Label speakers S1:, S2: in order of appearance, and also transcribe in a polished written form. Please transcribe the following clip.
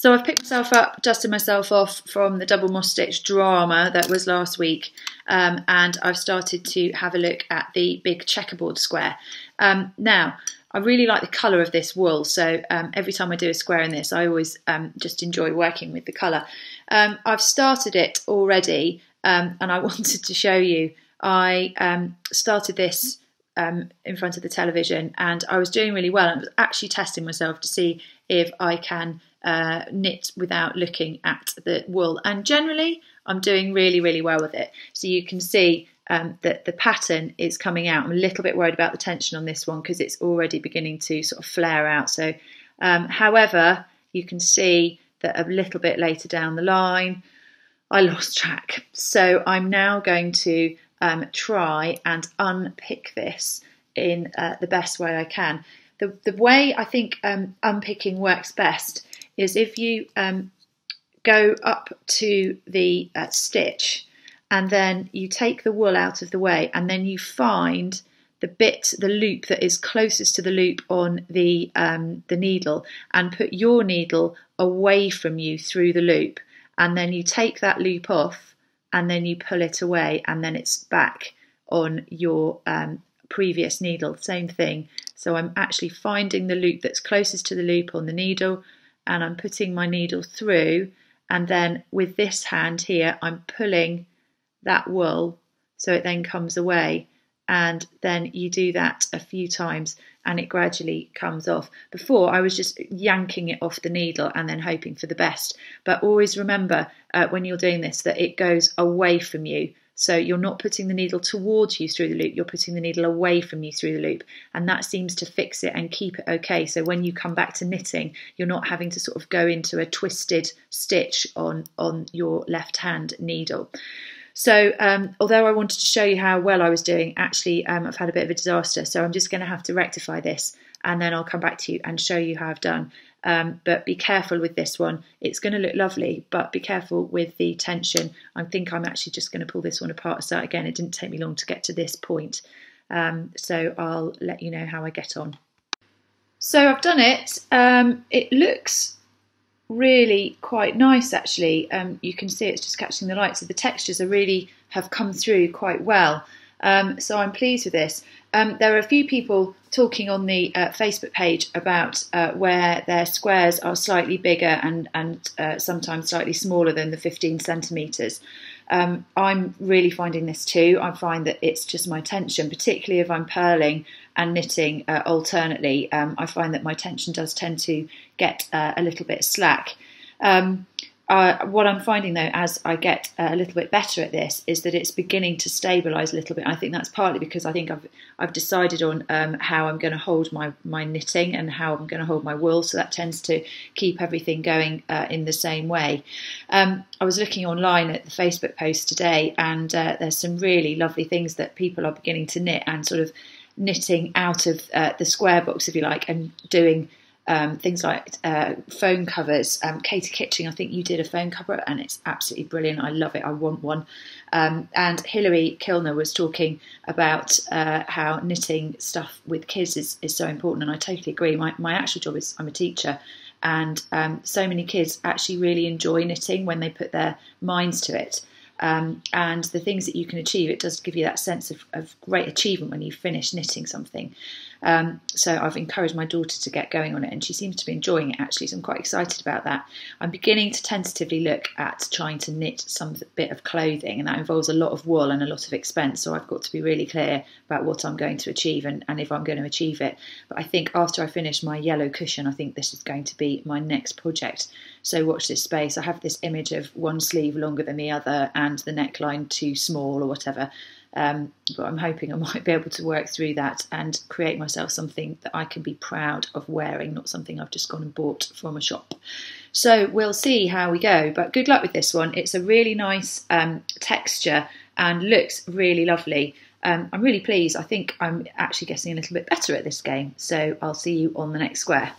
S1: So I've picked myself up, dusted myself off from the double moss stitch drama that was last week, and I've started to have a look at the big checkerboard square. Now, I really like the colour of this wool, so every time I do a square in this, I always just enjoy working with the colour. I've started it already, and I wanted to show you. I started this in front of the television, and I was doing really well. I was actually testing myself to see if I can knit without looking at the wool, and generally I'm doing really, really well with it. So you can see that the pattern is coming out. I'm a little bit worried about the tension on this one because it's already beginning to sort of flare out. So however, you can see that a little bit later down the line I lost track. So I'm now going to try and unpick this in the best way I can. The way I think unpicking works best is if you go up to the stitch and then you take the wool out of the way, and then you find the loop that is closest to the loop on the needle, and put your needle away from you through the loop, and then you take that loop off and then you pull it away, and then it's back on your previous needle. Same thing. So I'm actually finding the loop that's closest to the loop on the needle, and I'm putting my needle through, and then with this hand here I'm pulling that wool so it then comes away, and then you do that a few times and it gradually comes off. Before I was just yanking it off the needle and then hoping for the best, but always remember when you're doing this that it goes away from you. So you're not putting the needle towards you through the loop, you're putting the needle away from you through the loop, and that seems to fix it and keep it okay. So when you come back to knitting, you're not having to sort of go into a twisted stitch on your left hand needle. So although I wanted to show you how well I was doing, actually I've had a bit of a disaster, so I'm just going to have to rectify this, and then I'll come back to you and show you how I've done. But be careful with this one. It's going to look lovely, but be careful with the tension. I think I'm actually just going to pull this one apart. So again, it didn't take me long to get to this point. So I'll let you know how I get on. So I've done it. It looks really quite nice actually. You can see it's just catching the light, so the textures have come through quite well. So I'm pleased with this. There are a few people talking on the Facebook page about where their squares are slightly bigger and sometimes slightly smaller than the 15 centimetres. I'm really finding this too. I find that it's just my tension, particularly if I'm purling and knitting alternately. I find that my tension does tend to get a little bit slack. What I'm finding though, as I get a little bit better at this, is that it's beginning to stabilise a little bit. I think that's partly because I think I've decided on how I'm going to hold my knitting and how I'm going to hold my wool, so that tends to keep everything going in the same way. I was looking online at the Facebook post today, and there's some really lovely things that people are beginning to knit, and sort of knitting out of the square box, if you like, and doing things like phone covers. Katie Kitching, I think you did a phone cover, and it's absolutely brilliant. I love it. I want one. And Hilary Kilner was talking about how knitting stuff with kids is so important, and I totally agree. My actual job is I'm a teacher, and so many kids actually really enjoy knitting when they put their minds to it. And the things that you can achieve, it does give you that sense of great achievement when you finish knitting something. So I've encouraged my daughter to get going on it, and she seems to be enjoying it actually, so I'm quite excited about that. I'm beginning to tentatively look at trying to knit some bit of clothing, and that involves a lot of wool and a lot of expense, so I've got to be really clear about what I'm going to achieve and if I'm going to achieve it. But I think after I finish my yellow cushion, I think this is going to be my next project. So watch this space. I have this image of one sleeve longer than the other and the neckline too small or whatever. But I'm hoping I might be able to work through that and create myself something that I can be proud of wearing, not something I've just gone and bought from a shop. So we'll see how we go, but good luck with this one. It's a really nice texture and looks really lovely. I'm really pleased. I think I'm actually getting a little bit better at this game, so I'll see you on the next square.